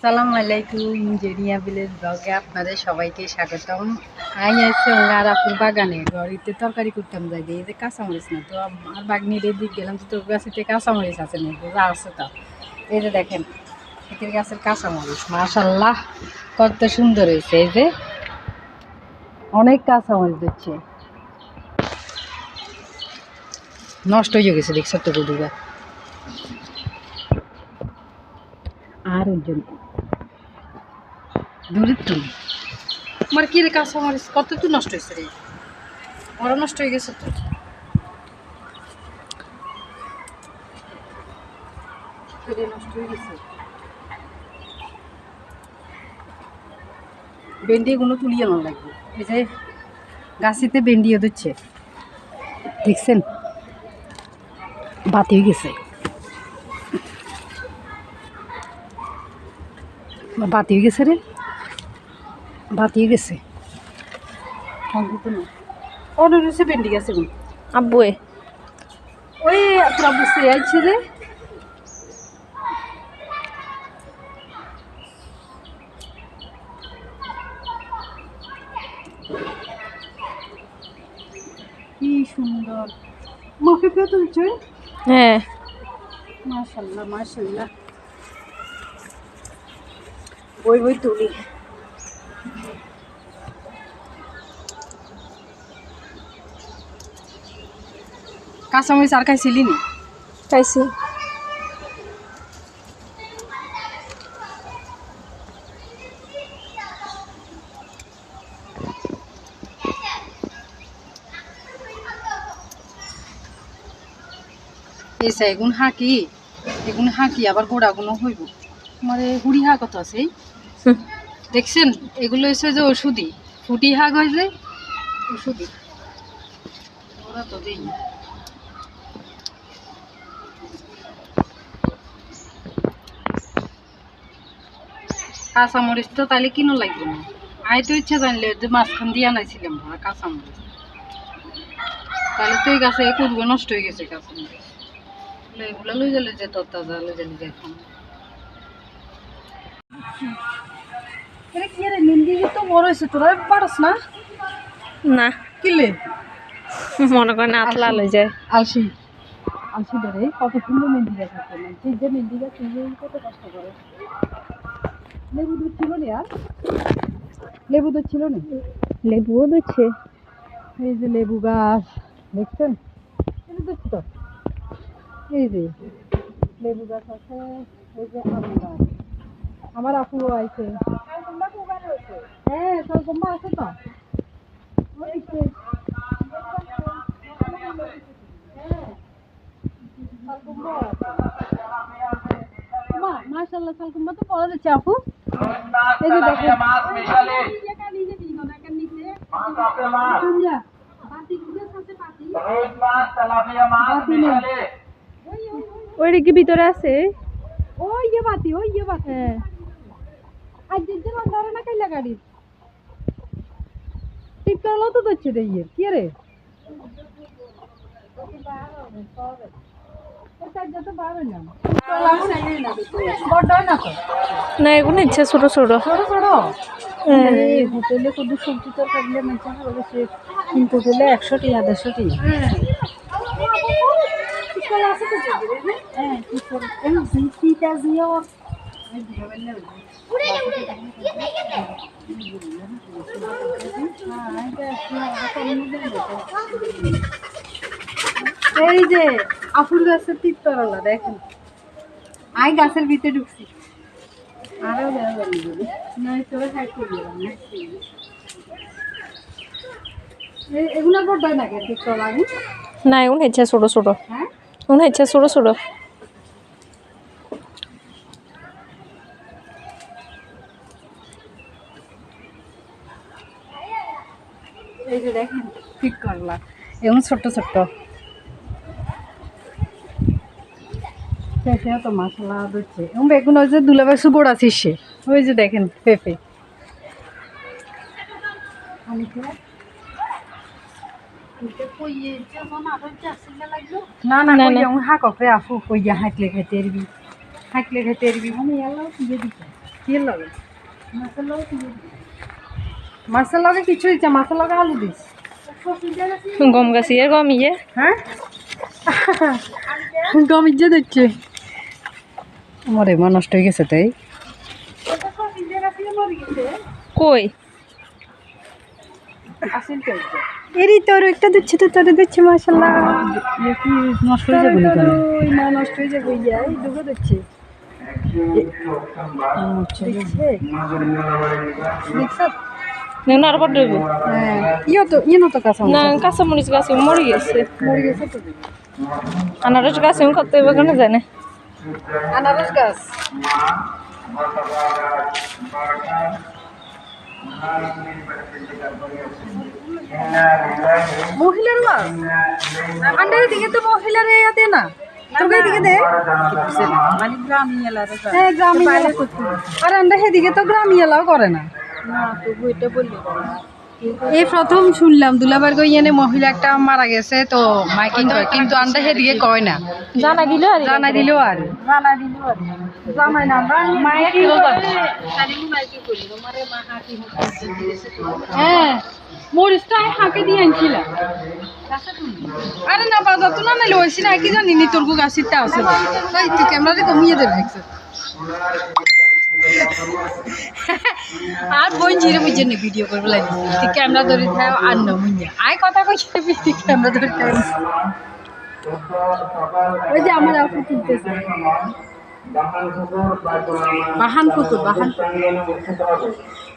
আসসালামু আলাইকুম, জেরিয়া ভিলেজ ব্লগে আপনাদের সবাইকে স্বাগতম। আই আছে ওনার আপুর বাগানে ঘরিতে তরকারি করতাম যাই এই যে কাঁচামরিচ না তো আর বাগনির দিক গেলাম তো তোর গাছিতে কাঁচামরিচ আছে না যা আছে তা এই যে দেখেন এদের গাছের কাঁচামরিচ মাশাল্লাহ কত সুন্দর হয়েছে। এই যে অনেক কাঁচামরিচ দিচ্ছে, নষ্ট হয়ে গেছে দেখছো তো গুদুগা। আর ওই জন্য দূরের তুমি আমার কি রে কাঁচামরিচ কত তো নষ্ট হয়েছে রে, ওরা নষ্ট হয়ে গেছে তো। নষ্ট হয়ে গেছে ভেন্ডি এগুলো তুলিয়ে আনা লাগবে। এই যে গাছিতে ভেন্ডিও দিচ্ছে দেখছেন, বাতি হয়ে গেছে বাতি হয়ে গেছে রে, বাতি হয়ে গেছে অনেক রয়েছে ভেন্ডি গেছে আব্বুয়ে ওই তোরা বুঝতে যাইছে রে। কি সুন্দর মাকে পেয়ে তুলছে, হ্যাঁ মাশাল্লাহ মাশাল্লাহ। বই বই তুলি কাঁচামরিচ আর খাইছিলি নি? খাইছি। এসে এগুন হাঁকি আবার গোড়াগুলো হইব মানে হুড়ি হাঁক কত আছে দেখছেন, এগুলো এসে যে ওষুধি ফুটি হাঁক হয় যে ওষুধি ওরা তো দেই না। কাঁচামরিচ তো তাহলে কিনো লাগবে না, আয় তো ইচ্ছা জানলে যে মাঝখান দিয়ে আনাইছিলাম ভরা কাঁচামরিচ, তাহলে তো এই গাছে করবো নষ্ট হয়ে গেছে কাঁচামরিচ। এগুলো লই গেলে যে তোর তাজা লই গেলে যে এখন কি রে নিন্দি তো বড় হয়েছে তোরা পারস না না কিলে মনে করেন আতলা লই যায়। আলসি আলসি ধরে কত সুন্দর মেহেন্দি গাছ আছে, সেই যে মেহেন্দি গাছ কত কষ্ট করে। লেবু দুধ ছিল না, আর লেবু দুধ ছিল না, লেবুও দিচ্ছে। এই যে লেবু গাছ দেখছেন, এই যে তো এই যে লেবু গাছ আছে, এই যে আম গাছ আমার আপু আছে। হ্যাঁ শালকুম্বা আছে তো, মাশাআল্লাহ শালকুম্বা তো পড়া যাচ্ছে আপু। এই যে দেখেন ওইটা কি ভিতরে আছে? ওই যে বাতি হ্যাঁ আজ যে ধরে না কাইলা গাড়ি ঠিক করলো তো হচ্ছে রে ইয়ে কি রে না এগুলো ইচ্ছে ছোট ছোট। হোটেলে কোনো সবজি তরকারি সে কিনতে গেলে 100 টাকা 150 টাকা। এই যে আফুর গাছের তিতরলা দেখেন, আই গাছের ভিতরে ঢুকছি আরো এগুলো বড় না কেন তিতরলা না এগুলো ইচ্ছে ছোট ছোট। হ্যাঁ এগুলো ইচ্ছে ছোট ছোট। এই যে দেখেন ঠিক করলা এমন ছোট্ট ছোট্ট পেঁপে তো মশলা দিচ্ছে এবং বেগুন ওই যে দুলাভাই সুবড় আছিস সে ওই যে দেখেন পেঁপে না না না, কই না। হাঁক আপু কই হাঁকলে খাইতে এরবি মানে এলাও দিয়ে দিচ্ছে কি লাগে মাছের লগে কিছু দিচ্ছে মাছের লগে আলু দিস গম গাছি আর গম ইয়ে হ্যাঁ গম ইজ্জে দিচ্ছে আমার এমন নষ্ট হয়ে গেছে তাই কই এরই তোর একটা দিচ্ছে তো তোরে দিচ্ছে মাশাল্লাহ কি নষ্ট হয়ে যাবে না নষ্ট হয়ে যাবে এই দুটো দিচ্ছে না আর বড় দেব হ্যাঁ ইয়ে তো কাঁচা না কাঁচামরিচ গাছে মরে গেছে মরে গেছে তো আনারস গাছে কত হবে কেন জানে আনারস গাছ মহিলার লাভ আন্ডার দিকে তো মহিলার এতে না তোকে দিকে দে মানে গ্রামীণ এলাকা হ্যাঁ গ্রামীণ এলাকা আর আন্ডার সেদিকে তো গ্রামীণ এলাও করে না তবু এটা বললি এই প্রথম শুনলাম দুলাবার গইয়ানে মহিলা একটা মারা গেছে তো মাইকিং করে কিন্তু আন্ডা সেদিকে কয় না জানা দিল আর জানা দিল আর জানাই না আমরা মাইকিং করে হ্যাঁ মরিচটা আমি হাঁকে দিয়ে আনছিলাম আরে না বাজার তো না নাইলে হয়েছি না কি জানি নি তোর গাছিরটা আছে তাই তুই ক্যামেরাতে কমিয়ে দেবে আর বোন ঝিরে বুঝে নি ভিডিও করবে লাগে তুই ক্যামেরা ধরে থাও আর না মুইয়া আয় কথা কইছি তুই ক্যামেরা ধরে থাও ওই যে আমার আপু তুলতেছে বাহান পুকুর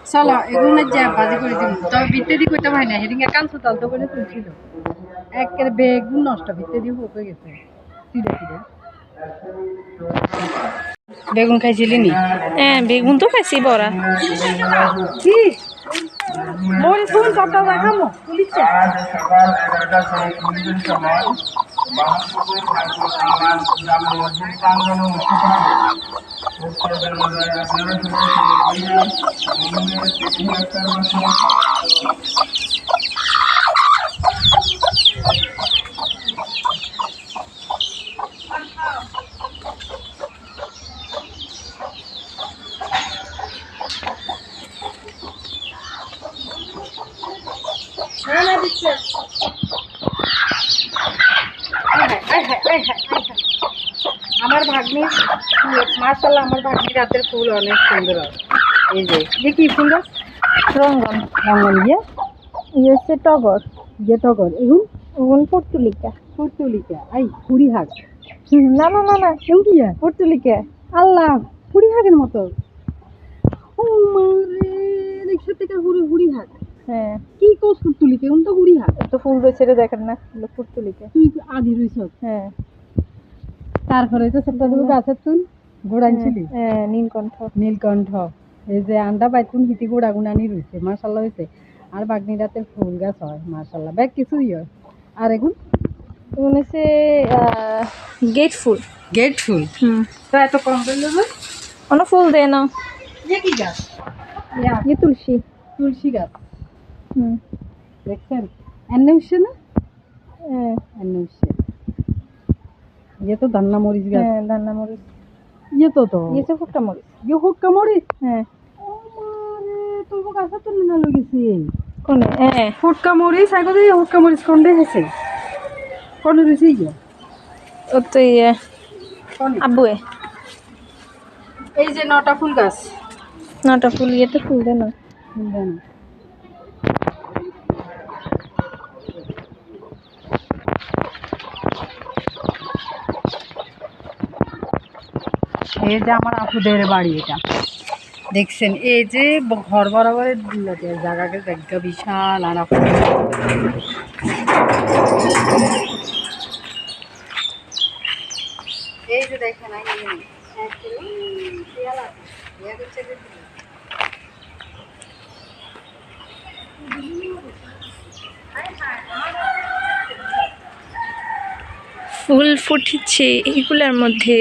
চলো এগুলো যা বাজি করে দিব তবে ভিত্তে দিয়ে কইতে পারি না হেদিকে কান সুতাল তো করে তুলছিল একের বেগুন নষ্ট ভিত্তে দিয়ে হয়ে গেছে সিধা সিধা বেগুন খাইছিলি নি হ্যাঁ বেগুন তো খাইছি বড়া কি মোর ফুল কত দেখামো পুলিশে আমার ভাগ্নি মাশাআল্লাহ আমার ভাগ্নি রাতের ফুল অনেক সুন্দর হয় এই যে কি ফুল গাছ রঙ্গন রঙন ইয়ে ইয়ে হচ্ছে টগর টগর এগুন ওগুন পর্তুলিকা আই ফুরি হাগ না না না না কেউ কি পর্তুলিকা আল্লাহ ফুরি হাগের মতো ও মারে দেখছো থেকে হুড়ি হাগ হ্যাঁ কি কোস পর্তুলিকা এগুন তো হুড়ি হাগ তো ফুল রয়েছে রে দেখেন না পর্তুলিকা তুই আদি রইছ হ্যাঁ তারপরে তো সবটা তুমি গাছের তুন গোড়াইছিলি হ্যাঁ নীলকণ্ঠ এই যে আন্ডা পাইতুন হিতি গোড়া গুনানি রয়েছে মাশাল্লাহ হয়েছে আর বাগনি রাতের ফুল গাছ হয় মাশাল্লাহ ব্যাগ কিছুই হয় আর এগুন এগুন হচ্ছে গেট ফুল তো এত কম দিলে অন্য ফুল দেয় না ইয়ে কি গাছ ইয়ে তুলসী গাছ দেখছেন এনে উঠছে না হ্যাঁ এনে উঠছে ये तो धन्ना मरीच गाछ হ্যাঁ দান্না মরিচ ये तो ইয়ে হচ্ছে ফুটকা মরিচ ये हुक्का मरीच হ্যাঁ ओ मारे तो गाछ तो ना लगेছে কোনে হ্যাঁ ফুটকা মরিচ আগে তো হুক্কা মরিচ কোন দেছে কোন রইছে ইয়া ও তো ইয়ে আব্বুয়ে এই যে নটা ফুল গাছ নটা ফুল ইয়েতে ফুল দেয় না দেন এই যে আমার আপুদের বাড়ি এটা দেখছেন এই যে ঘর বরাবরের জায়গাকে জায়গা বিশাল আর আপু এই যে দেখেন ফুল ফুটেছে এইগুলোর মধ্যে